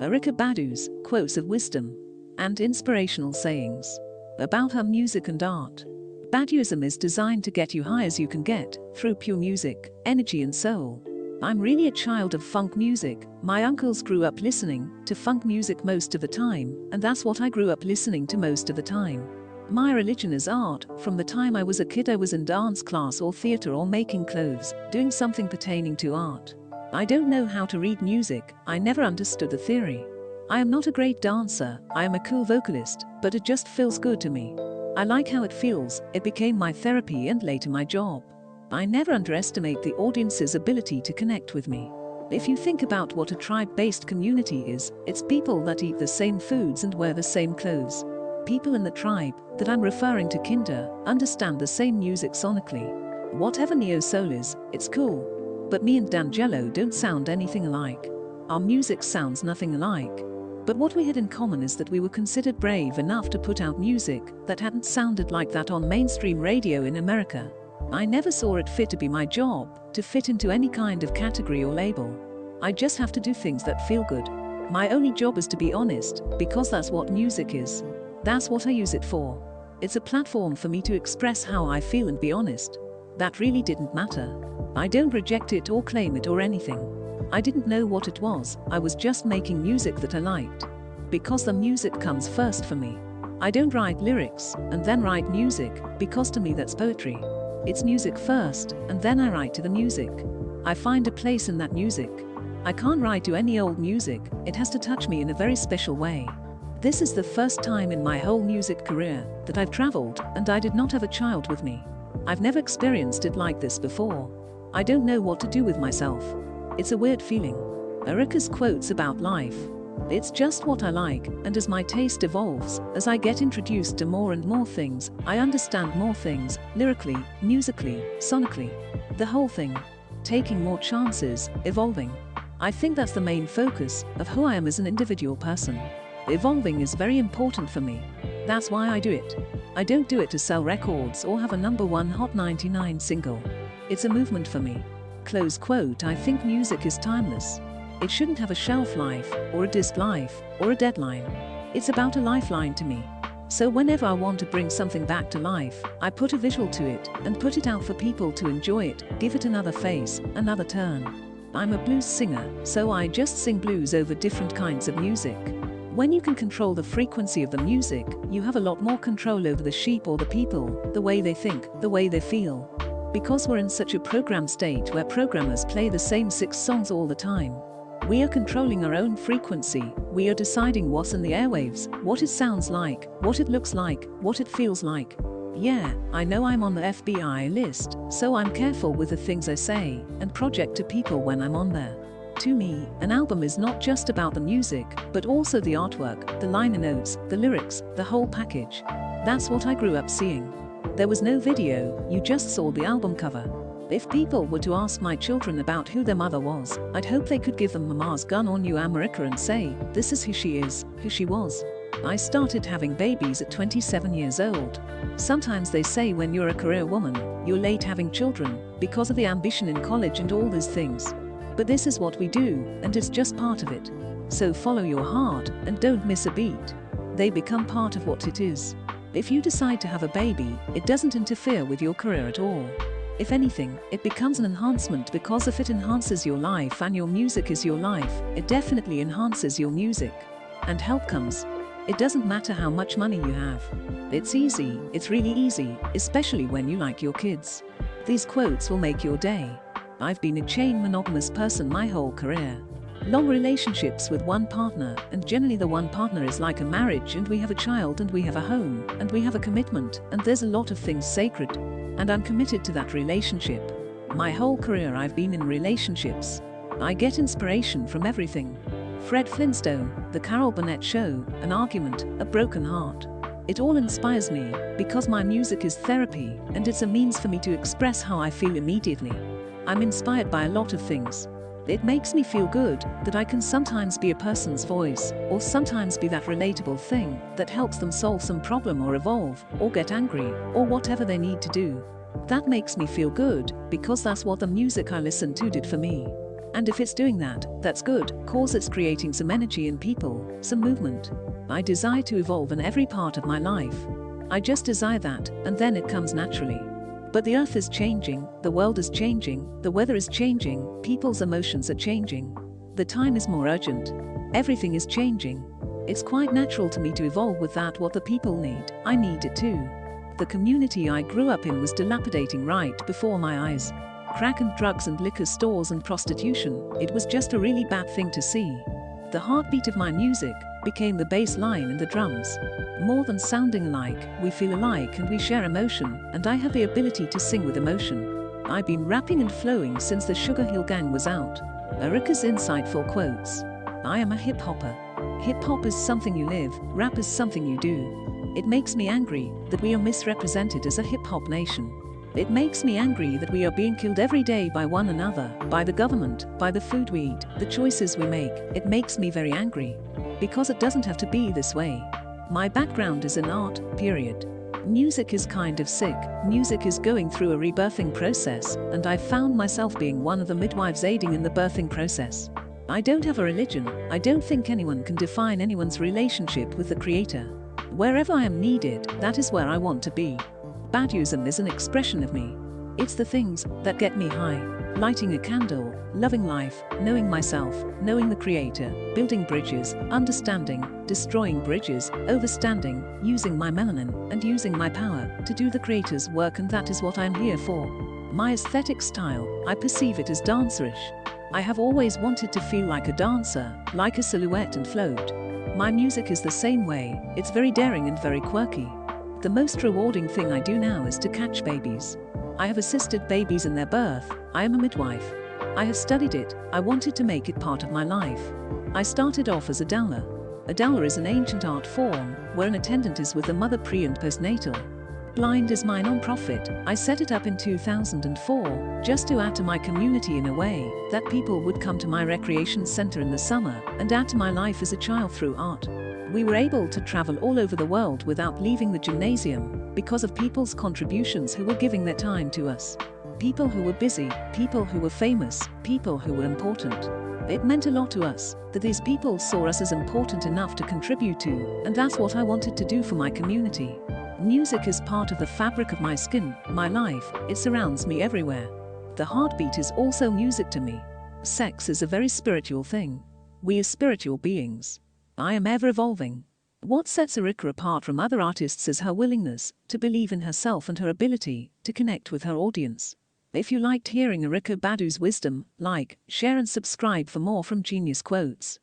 Erykah Badu's quotes of wisdom and inspirational sayings about her music and art. Baduism is designed to get you high as you can get through pure music, energy and soul. I'm really a child of funk music. My uncles grew up listening to funk music most of the time, and that's what I grew up listening to most of the time. My religion is art. From the time I was a kid I was in dance class or theater or making clothes, doing something pertaining to art. I don't know how to read music. I never understood the theory. I am not a great dancer. I am a cool vocalist, but it just feels good to me. I like how it feels. It became my therapy and later my job. I never underestimate the audience's ability to connect with me. If you think about what a tribe-based community is, it's people that eat the same foods and wear the same clothes. People in the tribe that I'm referring to kinder understand the same music sonically. Whatever neo-soul is, it's cool. But me and D'Angelo don't sound anything alike. Our music sounds nothing alike. But what we had in common is that we were considered brave enough to put out music that hadn't sounded like that on mainstream radio in America. I never saw it fit to be my job, to fit into any kind of category or label. I just have to do things that feel good. My only job is to be honest, because that's what music is. That's what I use it for. It's a platform for me to express how I feel and be honest. That really didn't matter. I don't reject it or claim it or anything. I didn't know what it was. I was just making music that I liked. Because the music comes first for me. I don't write lyrics and then write music, because to me that's poetry. It's music first, and then I write to the music. I find a place in that music. I can't write to any old music. It has to touch me in a very special way. This is the first time in my whole music career that I've traveled and I did not have a child with me. I've never experienced it like this before. I don't know what to do with myself. It's a weird feeling. Erykah's quotes about life. It's just what I like, and as my taste evolves, as I get introduced to more and more things, I understand more things, lyrically, musically, sonically. The whole thing. Taking more chances, evolving. I think that's the main focus of who I am as an individual person. Evolving is very important for me. That's why I do it. I don't do it to sell records or have a #1 Hot 99 single. It's a movement for me. Close quote. I think music is timeless. It shouldn't have a shelf life, or a disc life, or a deadline. It's about a lifeline to me. So whenever I want to bring something back to life, I put a visual to it, and put it out for people to enjoy it, give it another face, another turn. I'm a blues singer, so I just sing blues over different kinds of music. When you can control the frequency of the music, you have a lot more control over the sheep or the people, the way they think, the way they feel. Because we're in such a programmed state where programmers play the same 6 songs all the time. We are controlling our own frequency. We are deciding what's in the airwaves, what it sounds like, what it looks like, what it feels like. Yeah, I know I'm on the FBI list, so I'm careful with the things I say and project to people when I'm on there. To me, an album is not just about the music, but also the artwork, the liner notes, the lyrics, the whole package. That's what I grew up seeing. There was no video, you just saw the album cover. If people were to ask my children about who their mother was, I'd hope they could give them Mama's gun or New Erykah and say, this is who she is, who she was. I started having babies at 27 years old. Sometimes they say when you're a career woman, you're late having children, because of the ambition in college and all these things. But this is what we do, and it's just part of it. So follow your heart, and don't miss a beat. They become part of what it is. If you decide to have a baby, it doesn't interfere with your career at all. If anything, it becomes an enhancement, because if it enhances your life and your music is your life, it definitely enhances your music. And help comes. It doesn't matter how much money you have. It's easy, it's really easy, especially when you like your kids. These quotes will make your day. I've been a chain monogamous person my whole career. Long relationships with one partner, and generally the one partner is like a marriage, and we have a child and we have a home, and we have a commitment, and there's a lot of things sacred. And I'm committed to that relationship. My whole career I've been in relationships. I get inspiration from everything. Fred Flintstone, The Carol Burnett Show, an argument, a broken heart. It all inspires me, because my music is therapy, and it's a means for me to express how I feel immediately. I'm inspired by a lot of things. It makes me feel good that I can sometimes be a person's voice, or sometimes be that relatable thing that helps them solve some problem or evolve, or get angry, or whatever they need to do. That makes me feel good, because that's what the music I listen to did for me. And if it's doing that, that's good, cause it's creating some energy in people, some movement. I desire to evolve in every part of my life. I just desire that, and then it comes naturally. But the earth is changing, the world is changing, the weather is changing, people's emotions are changing. The time is more urgent. Everything is changing. It's quite natural to me to evolve with that what the people need. I need it too. The community I grew up in was dilapidating right before my eyes. Crack and drugs and liquor stores and prostitution, it was just a really bad thing to see. The heartbeat of my music became the bass line and the drums. More than sounding alike, we feel alike and we share emotion, and I have the ability to sing with emotion. I've been rapping and flowing since the Sugar Hill Gang was out. Erykah's insightful quotes. I am a hip-hopper. Hip-hop is something you live, rap is something you do. It makes me angry that we are misrepresented as a hip-hop nation. It makes me angry that we are being killed every day by one another, by the government, by the food we eat, the choices we make. It makes me very angry. Because it doesn't have to be this way. My background is in art, period. Music is kind of sick, music is going through a rebirthing process, and I've found myself being one of the midwives aiding in the birthing process. I don't have a religion, I don't think anyone can define anyone's relationship with the Creator. Wherever I am needed, that is where I want to be. Baduism is an expression of me. It's the things that get me high. Lighting a candle, loving life, knowing myself, knowing the Creator, building bridges, understanding, destroying bridges, overstanding, using my melanin, and using my power to do the Creator's work, and that is what I'm here for. My aesthetic style, I perceive it as dancerish. I have always wanted to feel like a dancer, like a silhouette and float. My music is the same way, it's very daring and very quirky. The most rewarding thing I do now is to catch babies. I have assisted babies in their birth, I am a midwife. I have studied it, I wanted to make it part of my life. I started off as a doula. A doula is an ancient art form, where an attendant is with the mother pre- and postnatal. Blind is my non-profit. I set it up in 2004, just to add to my community in a way, that people would come to my recreation center in the summer, and add to my life as a child through art. We were able to travel all over the world without leaving the gymnasium, because of people's contributions who were giving their time to us. People who were busy, people who were famous, people who were important. It meant a lot to us, that these people saw us as important enough to contribute to, and that's what I wanted to do for my community. Music is part of the fabric of my skin, my life, it surrounds me everywhere. The heartbeat is also music to me. Sex is a very spiritual thing. We are spiritual beings. I am ever evolving. What sets Erykah apart from other artists is her willingness to believe in herself and her ability to connect with her audience. If you liked hearing Erykah Badu's wisdom, like, share and subscribe for more from Genius Quotes.